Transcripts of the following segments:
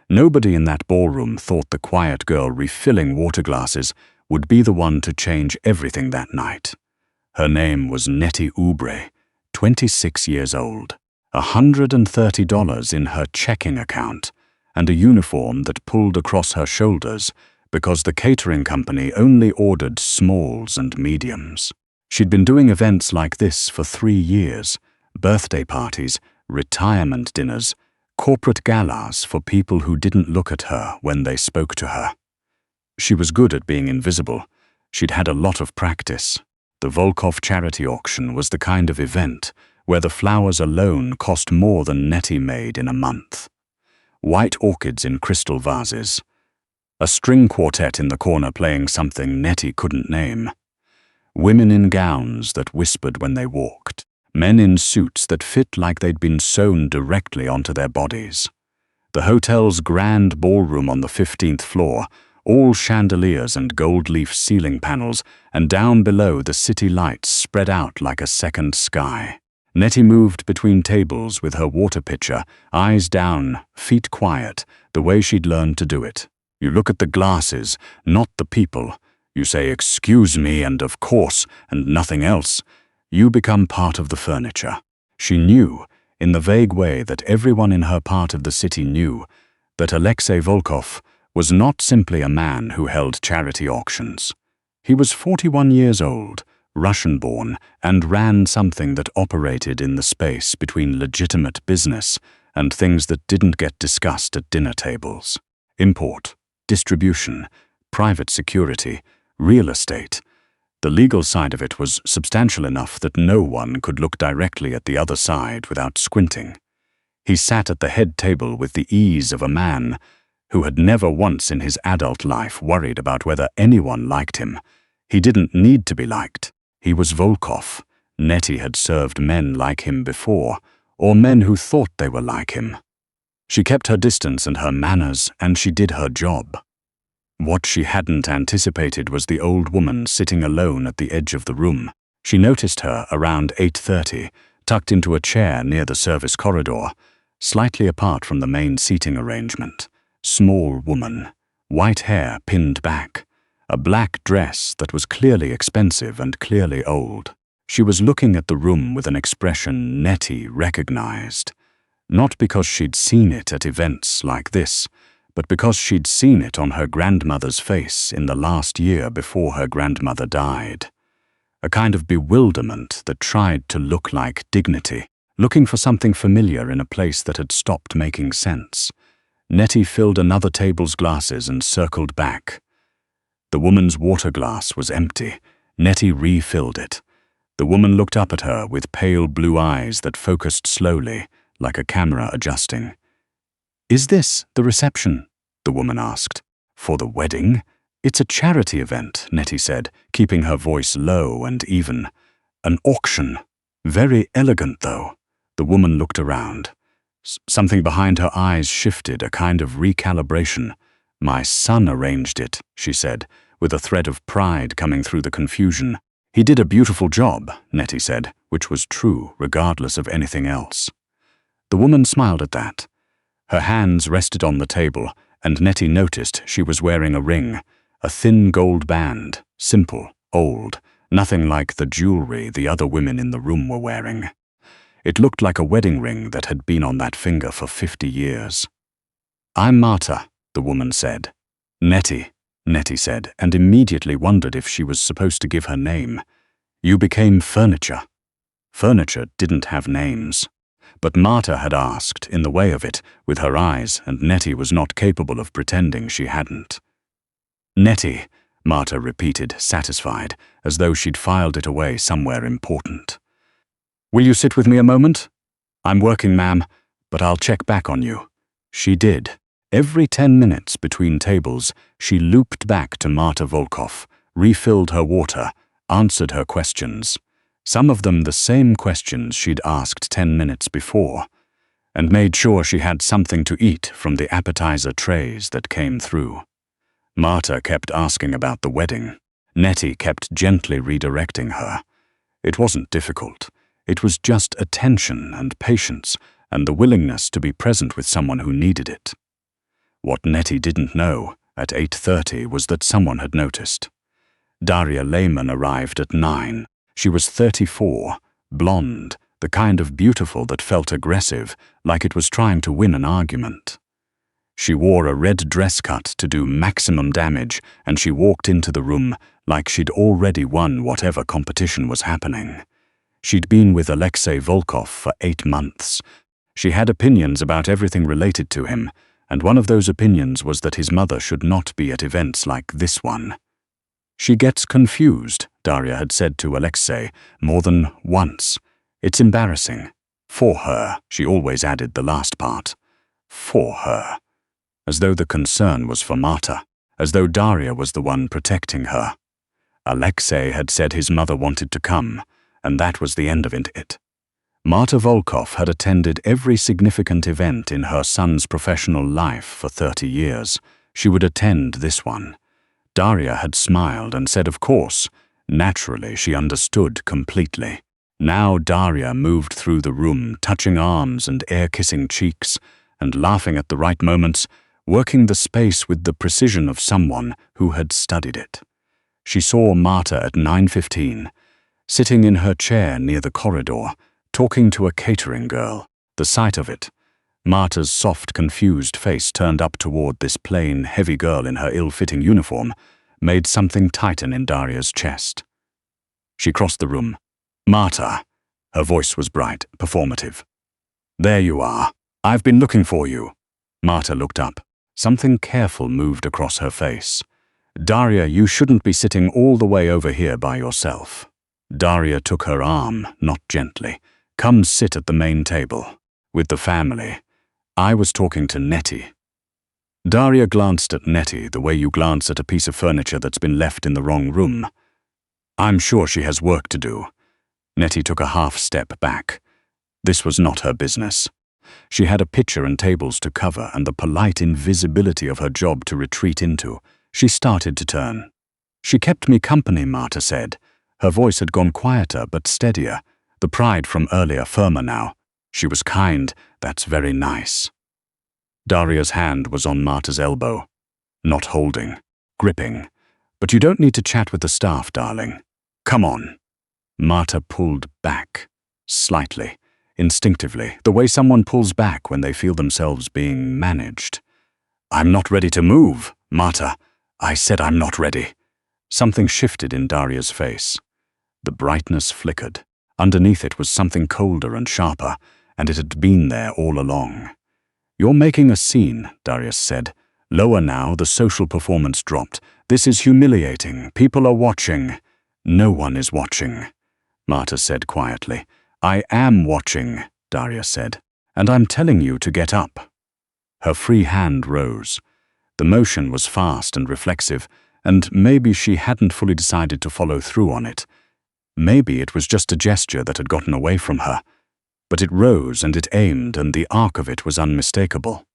Nobody in that ballroom thought the quiet girl refilling water glasses would be the one to change everything that night. Her name was Nettie Oubre, 26 years old, $130 in her checking account, and a uniform that pulled across her shoulders because the catering company only ordered smalls and mediums. She'd been doing events like this for 3 years, birthday parties, retirement dinners, corporate galas for people who didn't look at her when they spoke to her. She was good at being invisible. She'd had a lot of practice. The Volkov charity auction was the kind of event where the flowers alone cost more than Nettie made in a month. White orchids in crystal vases. A string quartet in the corner playing something Nettie couldn't name. Women in gowns that whispered when they walked. Men in suits that fit like they'd been sewn directly onto their bodies. The hotel's grand ballroom on the 15th floor, all chandeliers and gold leaf ceiling panels, and down below the city lights spread out like a second sky. Nettie moved between tables with her water pitcher, eyes down, feet quiet, the way she'd learned to do it. You look at the glasses, not the people. You say, "Excuse me," and "of course," and nothing else. You become part of the furniture. She knew, in the vague way that everyone in her part of the city knew, that Alexei Volkov was not simply a man who held charity auctions. He was 41 years old, Russian-born, and ran something that operated in the space between legitimate business and things that didn't get discussed at dinner tables. Import, distribution, private security, real estate. The legal side of it was substantial enough that no one could look directly at the other side without squinting. He sat at the head table with the ease of a man who had never once in his adult life worried about whether anyone liked him. He didn't need to be liked. He was Volkov. Nettie had served men like him before, or men who thought they were like him. She kept her distance and her manners, and she did her job. What she hadn't anticipated was the old woman sitting alone at the edge of the room. She noticed her around 8:30, tucked into a chair near the service corridor, slightly apart from the main seating arrangement. Small woman, white hair pinned back, a black dress that was clearly expensive and clearly old. She was looking at the room with an expression Nettie recognized, not because she'd seen it at events like this, but because she'd seen it on her grandmother's face in the last year before her grandmother died. A kind of bewilderment that tried to look like dignity, looking for something familiar in a place that had stopped making sense. Nettie filled another table's glasses and circled back. The woman's water glass was empty. Nettie refilled it. The woman looked up at her with pale blue eyes that focused slowly, like a camera adjusting. "Is this the reception?" the woman asked. "For the wedding? It's a charity event," Nettie said, keeping her voice low and even. "An auction. Very elegant, though." The woman looked around. Something behind her eyes shifted, a kind of recalibration. "My son arranged it," she said, with a thread of pride coming through the confusion. "He did a beautiful job," Nettie said, which was true, regardless of anything else. The woman smiled at that. Her hands rested on the table, and Nettie noticed she was wearing a ring, a thin gold band, simple, old, nothing like the jewelry the other women in the room were wearing. It looked like a wedding ring that had been on that finger for 50 years. "I'm Marta," the woman said. "Nettie," Nettie said, and immediately wondered if she was supposed to give her name. "You became furniture." Furniture didn't have names. But Marta had asked, in the way of it, with her eyes, and Nettie was not capable of pretending she hadn't. "Nettie," Marta repeated, satisfied, as though she'd filed it away somewhere important. "Will you sit with me a moment?" "I'm working, ma'am, but I'll check back on you." She did. Every 10 minutes between tables, she looped back to Marta Volkov, refilled her water, answered her questions. Some of them the same questions she'd asked 10 minutes before, and made sure she had something to eat from the appetizer trays that came through. Marta kept asking about the wedding. Nettie kept gently redirecting her. It wasn't difficult. It was just attention and patience and the willingness to be present with someone who needed it. What Nettie didn't know, at 8:30, was that someone had noticed. Daria Lehman arrived at 9. She was 34, blonde, the kind of beautiful that felt aggressive, like it was trying to win an argument. She wore a red dress cut to do maximum damage, and she walked into the room like she'd already won whatever competition was happening. She'd been with Alexei Volkov for 8 months. She had opinions about everything related to him, and one of those opinions was that his mother should not be at events like this one. She gets confused, Daria had said to Alexei more than once. It's embarrassing. For her, she always added the last part. For her. As though the concern was for Marta, as though Daria was the one protecting her. Alexei had said his mother wanted to come, and that was the end of it. Marta Volkov had attended every significant event in her son's professional life for 30 years. She would attend this one. Daria had smiled and said of course. Naturally, she understood completely. Now Daria moved through the room, touching arms and air-kissing cheeks, and laughing at the right moments, working the space with the precision of someone who had studied it. She saw Marta at 9:15, sitting in her chair near the corridor, talking to a catering girl. The sight of it, Marta's soft, confused face turned up toward this plain, heavy girl in her ill-fitting uniform, made something tighten in Daria's chest. She crossed the room. Marta. Her voice was bright, performative. There you are. I've been looking for you. Marta looked up. Something careful moved across her face. Daria, you shouldn't be sitting all the way over here by yourself. Daria took her arm, not gently. Come sit at the main table. With the family. I was talking to Nettie. Daria glanced at Nettie the way you glance at a piece of furniture that's been left in the wrong room. I'm sure she has work to do. Nettie took a half step back. This was not her business. She had a picture and tables to cover and the polite invisibility of her job to retreat into. She started to turn. She kept me company, Marta said. Her voice had gone quieter but steadier, the pride from earlier firmer now. She was kind. That's very nice. Daria's hand was on Marta's elbow. Not holding, gripping. But you don't need to chat with the staff, darling. Come on. Marta pulled back, slightly, instinctively, the way someone pulls back when they feel themselves being managed. I'm not ready to move, Marta. I said I'm not ready. Something shifted in Daria's face. The brightness flickered. Underneath it was something colder and sharper, and it had been there all along. You're making a scene, Darius said. Lower now, the social performance dropped. This is humiliating. People are watching. No one is watching, Marta said quietly. I am watching, Daria said, and I'm telling you to get up. Her free hand rose. The motion was fast and reflexive, and maybe she hadn't fully decided to follow through on it. Maybe it was just a gesture that had gotten away from her. But it rose and it aimed, and the arc of it was unmistakable.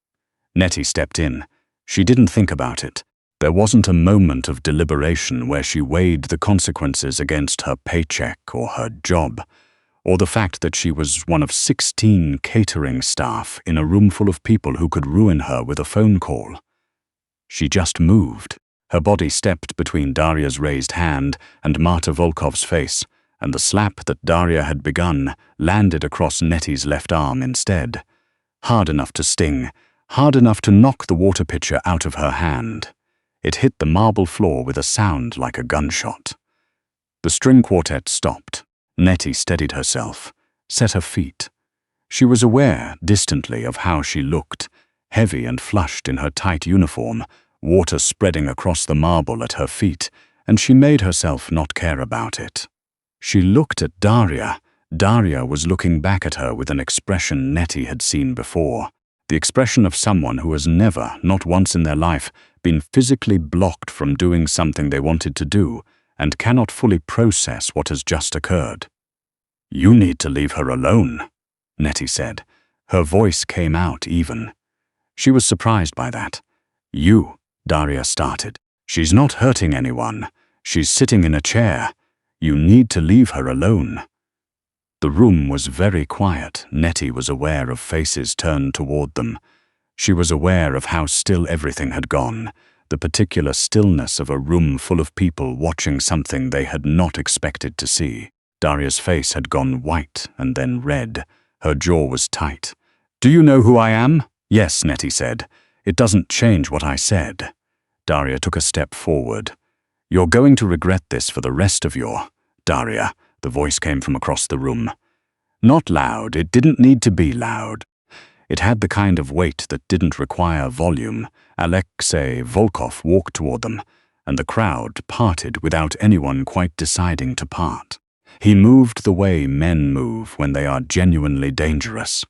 Nettie stepped in. She didn't think about it. There wasn't a moment of deliberation where she weighed the consequences against her paycheck or her job, or the fact that she was one of 16 catering staff in a room full of people who could ruin her with a phone call. She just moved. Her body stepped between Daria's raised hand and Marta Volkov's face, and the slap that Daria had begun landed across Nettie's left arm instead. Hard enough to sting, hard enough to knock the water pitcher out of her hand. It hit the marble floor with a sound like a gunshot. The string quartet stopped. Nettie steadied herself, set her feet. She was aware, distantly, of how she looked, heavy and flushed in her tight uniform, water spreading across the marble at her feet, and she made herself not care about it. She looked at Daria. Daria was looking back at her with an expression Nettie had seen before, the expression of someone who has never, not once in their life, been physically blocked from doing something they wanted to do and cannot fully process what has just occurred. You need to leave her alone, Nettie said. Her voice came out even. She was surprised by that. You, Daria started. She's not hurting anyone. She's sitting in a chair. You need to leave her alone. The room was very quiet. Nettie was aware of faces turned toward them. She was aware of how still everything had gone, the particular stillness of a room full of people watching something they had not expected to see. Daria's face had gone white and then red. Her jaw was tight. "Do you know who I am?" "Yes," Nettie said. "It doesn't change what I said." Daria took a step forward. "You're going to regret this for the rest of your—" "Daria," the voice came from across the room. Not loud, it didn't need to be loud. It had the kind of weight that didn't require volume. Alexei Volkov walked toward them, and the crowd parted without anyone quite deciding to part. He moved the way men move when they are genuinely dangerous.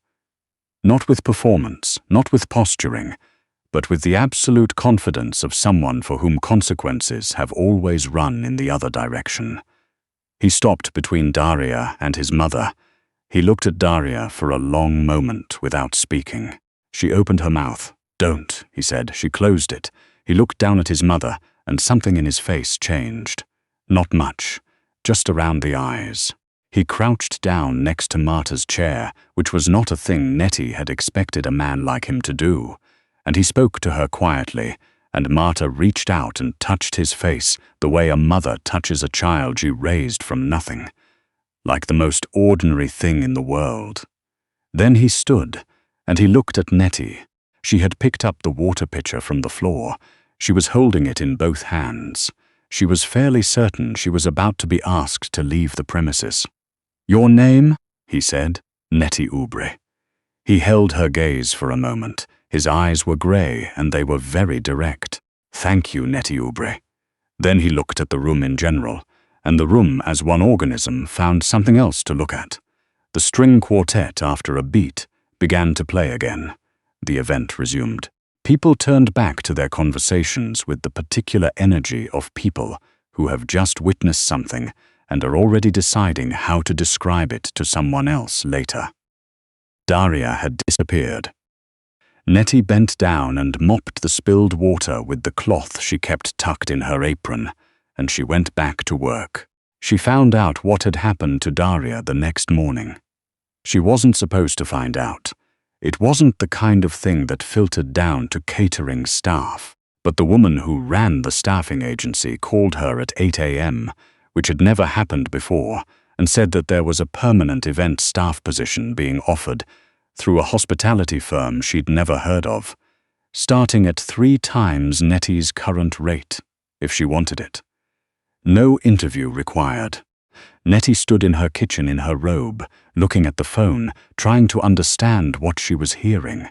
Not with performance, not with posturing, but with the absolute confidence of someone for whom consequences have always run in the other direction. He stopped between Daria and his mother. He looked at Daria for a long moment without speaking. She opened her mouth. "Don't," he said. She closed it. He looked down at his mother, and something in his face changed. Not much, just around the eyes. He crouched down next to Marta's chair, which was not a thing Nettie had expected a man like him to do, and he spoke to her quietly, and Marta reached out and touched his face the way a mother touches a child she raised from nothing, like the most ordinary thing in the world. Then he stood, and he looked at Nettie. She had picked up the water pitcher from the floor. She was holding it in both hands. She was fairly certain she was about to be asked to leave the premises. "Your name?" he said. "Nettie Oubre." He held her gaze for a moment. His eyes were grey, and they were very direct. "Thank you, Nettie Oubre." Then he looked at the room in general, and the room as one organism found something else to look at. The string quartet, after a beat, began to play again. The event resumed. People turned back to their conversations with the particular energy of people who have just witnessed something and are already deciding how to describe it to someone else later. Daria had disappeared. Nettie bent down and mopped the spilled water with the cloth she kept tucked in her apron, and she went back to work. She found out what had happened to Daria the next morning. She wasn't supposed to find out. It wasn't the kind of thing that filtered down to catering staff, but the woman who ran the staffing agency called her at 8 a.m., which had never happened before, and said that there was a permanent event staff position being offered through a hospitality firm she'd never heard of, starting at 3 times Nettie's current rate, if she wanted it. No interview required. Nettie stood in her kitchen in her robe, looking at the phone, trying to understand what she was hearing.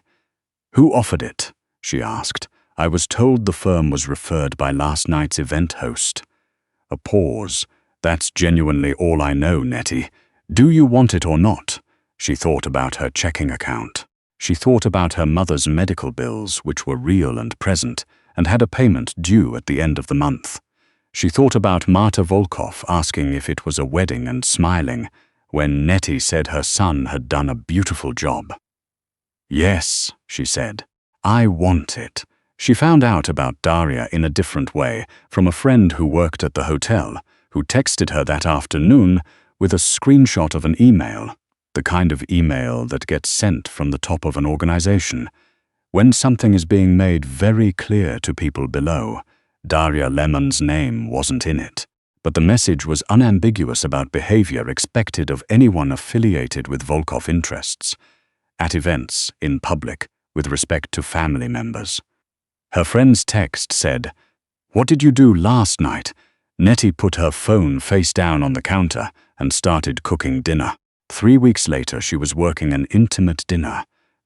"Who offered it?" she asked. "I was told the firm was referred by last night's event host." A pause. "That's genuinely all I know, Nettie. Do you want it or not?" She thought about her checking account. She thought about her mother's medical bills, which were real and present, and had a payment due at the end of the month. She thought about Marta Volkov asking if it was a wedding and smiling when Nettie said her son had done a beautiful job. "Yes," she said. "I want it." She found out about Daria in a different way from a friend who worked at the hotel, who texted her that afternoon with a screenshot of an email, the kind of email that gets sent from the top of an organization. When something is being made very clear to people below, Daria Lemon's name wasn't in it, but the message was unambiguous about behavior expected of anyone affiliated with Volkov interests, at events, in public, with respect to family members. Her friend's text said, "What did you do last night?" Nettie put her phone face down on the counter and started cooking dinner. 3 weeks later, she was working an intimate dinner.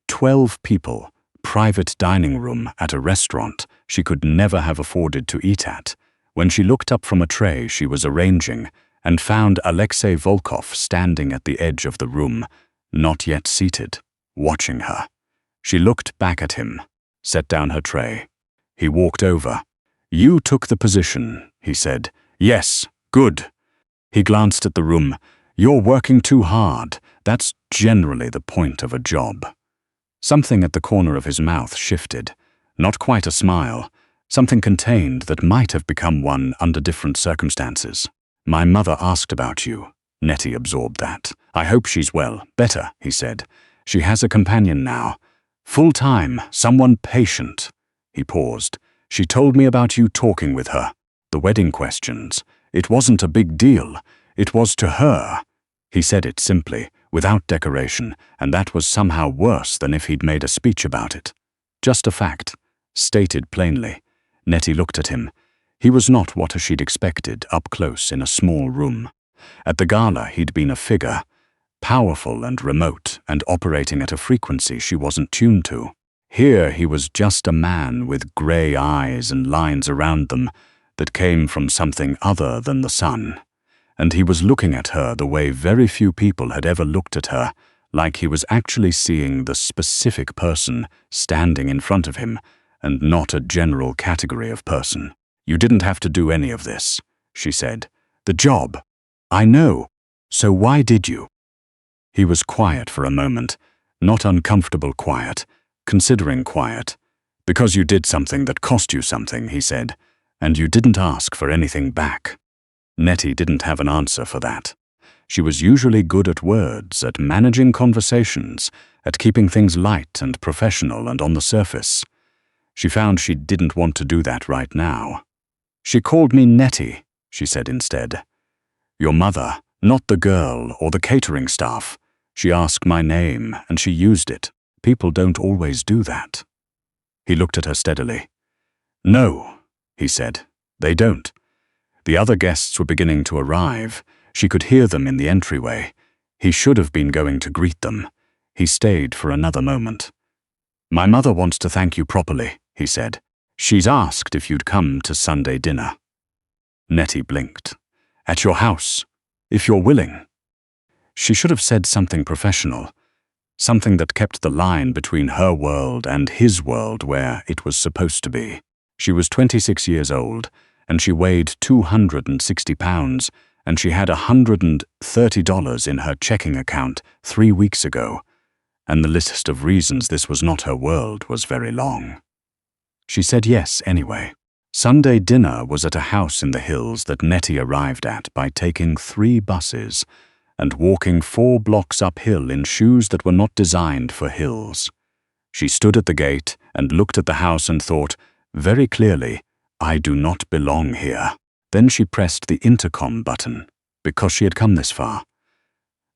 12 people, private dining room at a restaurant she could never have afforded to eat at. When she looked up from a tray she was arranging and found Alexei Volkov standing at the edge of the room, not yet seated, watching her. She looked back at him, set down her tray. He walked over. "You took the position," he said. "Yes, good." He glanced at the room. "You're working too hard. That's generally the point of a job." Something at the corner of his mouth shifted. Not quite a smile. Something contained that might have become one under different circumstances. "My mother asked about you." Nettie absorbed that. "I hope she's well. Better," he said. "She has a companion now." Full-time, someone patient. He paused. She told me about you talking with her. The wedding questions. It wasn't a big deal. It was to her. He said it simply, without decoration, and that was somehow worse than if he'd made a speech about it. Just a fact, stated plainly. Nettie looked at him. He was not what she'd expected, up close in a small room. At the gala, he'd been a figure, powerful and remote, and operating at a frequency she wasn't tuned to. Here he was just a man with grey eyes and lines around them that came from something other than the sun. And he was looking at her the way very few people had ever looked at her, like he was actually seeing the specific person standing in front of him, and not a general category of person. You didn't have to do any of this, she said. The job. I know. So why did you? He was quiet for a moment, not uncomfortable quiet, considering quiet. Because you did something that cost you something, he said, and you didn't ask for anything back. Nettie didn't have an answer for that. She was usually good at words, at managing conversations, at keeping things light and professional and on the surface. She found she didn't want to do that right now. She called me Nettie, she said instead. Your mother, not the girl or the catering staff. She asked my name, and she used it. People don't always do that. He looked at her steadily. No, he said, they don't. The other guests were beginning to arrive. She could hear them in the entryway. He should have been going to greet them. He stayed for another moment. My mother wants to thank you properly, he said. She's asked if you'd come to Sunday dinner. Nettie blinked. At your house, if you're willing. She should have said something professional, something that kept the line between her world and his world where it was supposed to be. She was 26 years old, and she weighed 260 pounds, and she had $130 in her checking account 3 weeks ago, and the list of reasons this was not her world was very long. She said yes anyway. Sunday dinner was at a house in the hills that Nettie arrived at by taking 3 buses and walking 4 blocks uphill in shoes that were not designed for hills. She stood at the gate and looked at the house and thought, very clearly, I do not belong here. Then she pressed the intercom button, because she had come this far.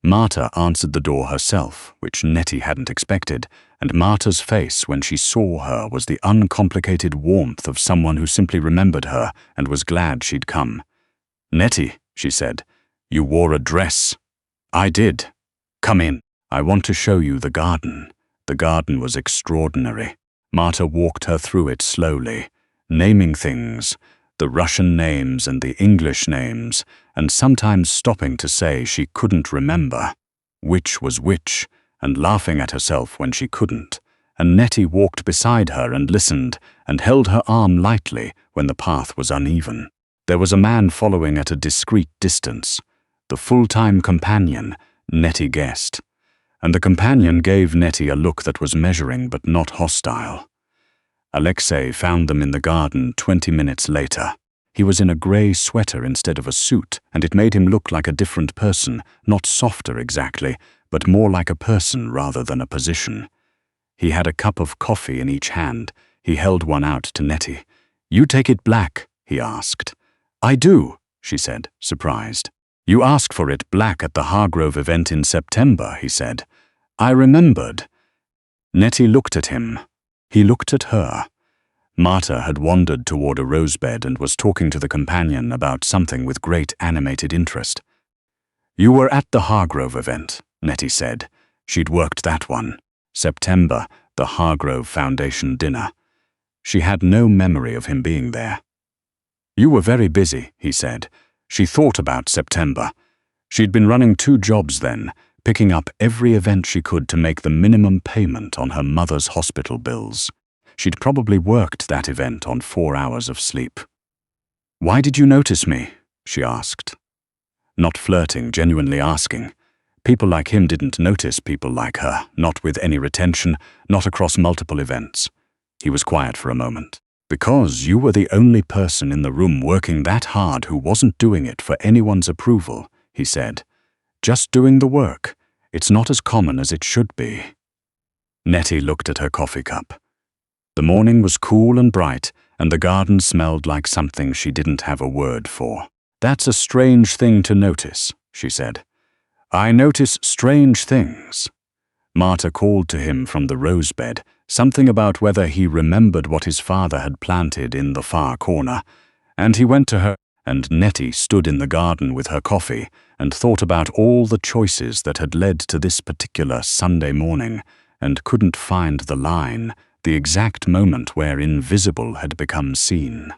Marta answered the door herself, which Nettie hadn't expected, and Marta's face when she saw her was the uncomplicated warmth of someone who simply remembered her and was glad she'd come. Nettie, she said, you wore a dress. I did. Come in. I want to show you the garden. The garden was extraordinary. Marta walked her through it slowly, naming things, the Russian names and the English names, and sometimes stopping to say she couldn't remember which was which, and laughing at herself when she couldn't. And Nettie walked beside her and listened, and held her arm lightly when the path was uneven. There was a man following at a discreet distance. The full-time companion, Nettie guessed. And the companion gave Nettie a look that was measuring but not hostile. Alexei found them in the garden 20 minutes later. He was in a grey sweater instead of a suit, and it made him look like a different person, not softer exactly, but more like a person rather than a position. He had a cup of coffee in each hand. He held one out to Nettie. You take it black, he asked. I do, she said, surprised. You asked for it black at the Hargrove event in September, he said. I remembered. Nettie looked at him. He looked at her. Marta had wandered toward a rosebed and was talking to the companion about something with great animated interest. You were at the Hargrove event, Nettie said. She'd worked that one. September, the Hargrove Foundation dinner. She had no memory of him being there. You were very busy, he said. She thought about September. She'd been running 2 jobs then, picking up every event she could to make the minimum payment on her mother's hospital bills. She'd probably worked that event on 4 hours of sleep. Why did you notice me? She asked. Not flirting, genuinely asking. People like him didn't notice people like her, not with any retention, not across multiple events. He was quiet for a moment. Because you were the only person in the room working that hard who wasn't doing it for anyone's approval, he said. Just doing the work. It's not as common as it should be. Nettie looked at her coffee cup. The morning was cool and bright, and the garden smelled like something she didn't have a word for. "That's a strange thing to notice," she said. "I notice strange things." Marta called to him from the rose bed, something about whether he remembered what his father had planted in the far corner, and he went to her, and Nettie stood in the garden with her coffee and thought about all the choices that had led to this particular Sunday morning, and couldn't find the line, the exact moment where invisible had become seen.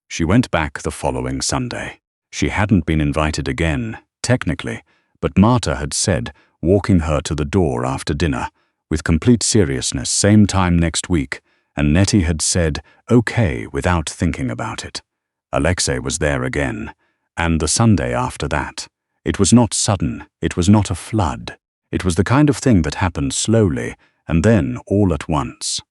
She went back the following Sunday. She hadn't been invited again, technically, but Marta had said, walking her to the door after dinner, with complete seriousness, same time next week, and Nettie had said, okay, without thinking about it. Alexei was there again, and the Sunday after that. It was not sudden, it was not a flood. It was the kind of thing that happened slowly, and then all at once.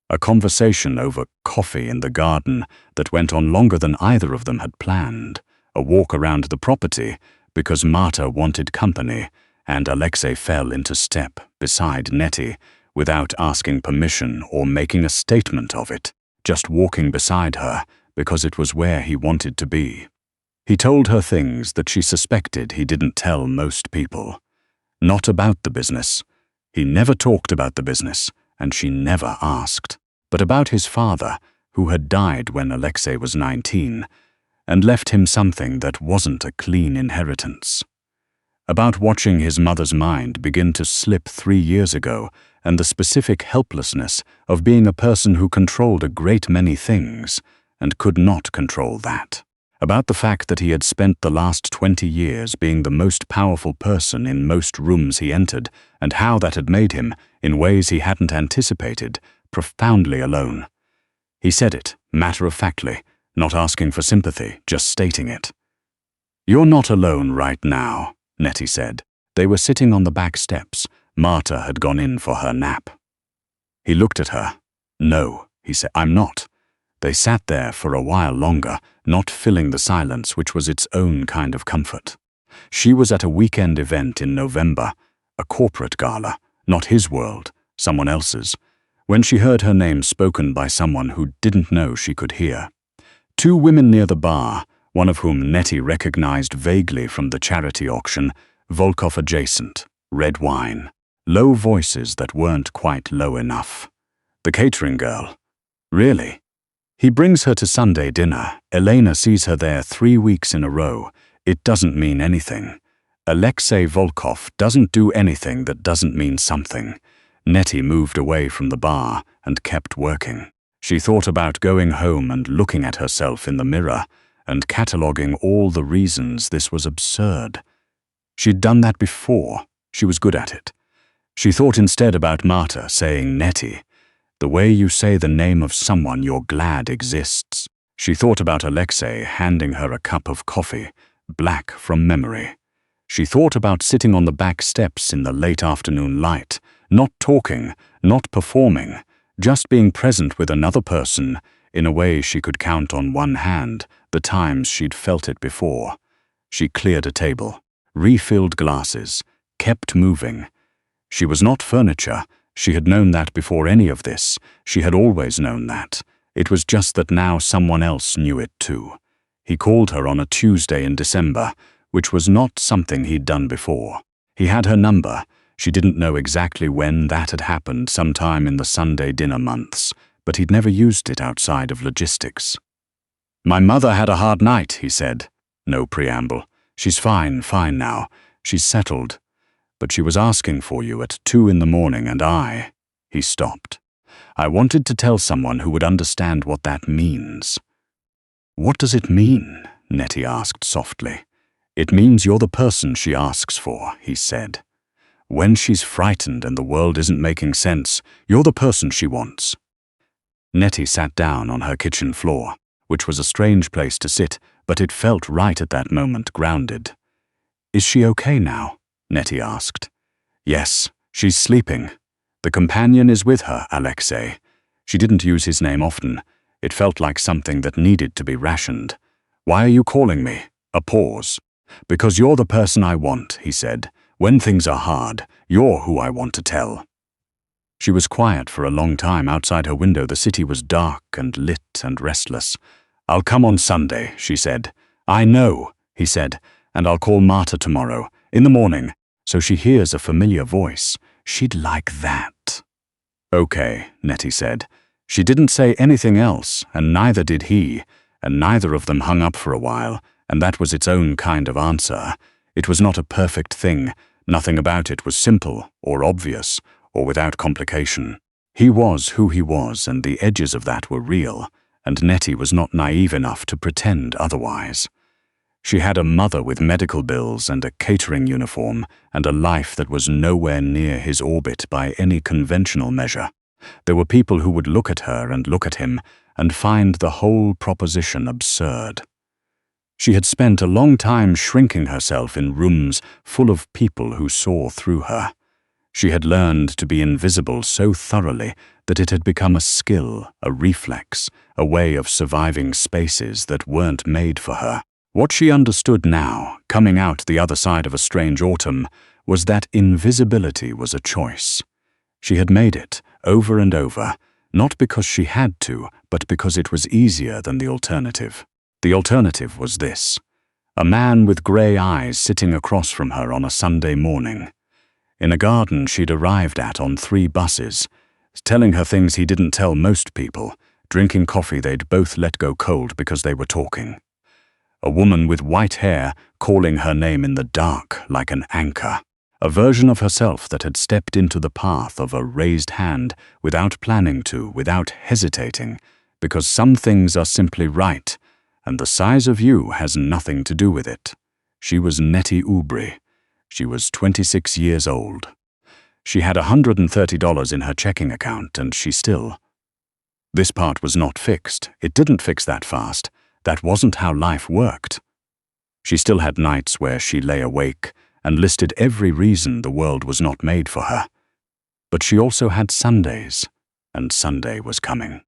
A conversation over coffee in the garden that went on longer than either of them had planned. A walk around the property because Marta wanted company, and Alexei fell into step beside Nettie without asking permission or making a statement of it, just walking beside her because it was where he wanted to be. He told her things that she suspected he didn't tell most people. Not about the business. He never talked about the business, and she never asked, but about his father, who had died when Alexei was 19, and left him something that wasn't a clean inheritance. About watching his mother's mind begin to slip 3 years ago, and the specific helplessness of being a person who controlled a great many things, and could not control that. About the fact that he had spent the last 20 years being the most powerful person in most rooms he entered, and how that had made him, in ways he hadn't anticipated, profoundly alone. He said it, matter-of-factly, not asking for sympathy, just stating it. "You're not alone right now," Nettie said. They were sitting on the back steps. Marta had gone in for her nap. He looked at her. "No," he said, "I'm not." They sat there for a while longer, not filling the silence which was its own kind of comfort. She was at a weekend event in November, a corporate gala, not his world, someone else's, when she heard her name spoken by someone who didn't know she could hear. 2 women near the bar, one of whom Nettie recognized vaguely from the charity auction, Volkov adjacent, red wine, low voices that weren't quite low enough. The catering girl. Really? He brings her to Sunday dinner. Elena sees her there 3 weeks in a row. It doesn't mean anything. Alexei Volkov doesn't do anything that doesn't mean something. Nettie moved away from the bar and kept working. She thought about going home and looking at herself in the mirror and cataloguing all the reasons this was absurd. She'd done that before. She was good at it. She thought instead about Marta saying Nettie. The way you say the name of someone you're glad exists. She thought about Alexei handing her a cup of coffee, black from memory. She thought about sitting on the back steps in the late afternoon light, not talking, not performing, just being present with another person in a way she could count on one hand the times she'd felt it before. She cleared a table, refilled glasses, kept moving. She was not furniture. She had known that before any of this. She had always known that. It was just that now someone else knew it too. He called her on a Tuesday in December, which was not something he'd done before. He had her number. She didn't know exactly when that had happened, sometime in the Sunday dinner months, but he'd never used it outside of logistics. "My mother had a hard night," he said. No preamble. "She's fine now. She's settled. But she was asking for you at 2 in the morning and He stopped. "I wanted to tell someone who would understand what that means." "What does it mean?" Nettie asked softly. "It means you're the person she asks for," he said. "When she's frightened and the world isn't making sense, you're the person she wants." Nettie sat down on her kitchen floor, which was a strange place to sit, but it felt right at that moment, grounded. "Is she okay now?" Nettie asked. "Yes, she's sleeping. The companion is with her, Alexei." She didn't use his name often. It felt like something that needed to be rationed. "Why are you calling me?" A pause. "Because you're the person I want," he said. "When things are hard, you're who I want to tell." She was quiet for a long time. Outside her window, the city was dark and lit and restless. "I'll come on Sunday," she said. "I know," he said, "and I'll call Marta tomorrow, in the morning, so she hears a familiar voice. She'd like that." "Okay," Nettie said. She didn't say anything else, and neither did he, and neither of them hung up for a while, and that was its own kind of answer. It was not a perfect thing. Nothing about it was simple or obvious or without complication. He was who he was, and the edges of that were real, and Nettie was not naive enough to pretend otherwise. She had a mother with medical bills and a catering uniform and a life that was nowhere near his orbit by any conventional measure. There were people who would look at her and look at him and find the whole proposition absurd. She had spent a long time shrinking herself in rooms full of people who saw through her. She had learned to be invisible so thoroughly that it had become a skill, a reflex, a way of surviving spaces that weren't made for her. What she understood now, coming out the other side of a strange autumn, was that invisibility was a choice. She had made it, over and over, not because she had to, but because it was easier than the alternative. The alternative was this: a man with grey eyes sitting across from her on a Sunday morning, in a garden she'd arrived at on 3 buses, telling her things he didn't tell most people, drinking coffee they'd both let go cold because they were talking. A woman with white hair calling her name in the dark like an anchor. A version of herself that had stepped into the path of a raised hand without planning to, without hesitating, because some things are simply right, and the size of you has nothing to do with it. She was Nettie Oubre. She was 26 years old. She had $130 in her checking account, and she still... This part was not fixed. It didn't fix that fast. That wasn't how life worked. She still had nights where she lay awake and listed every reason the world was not made for her. But she also had Sundays, and Sunday was coming.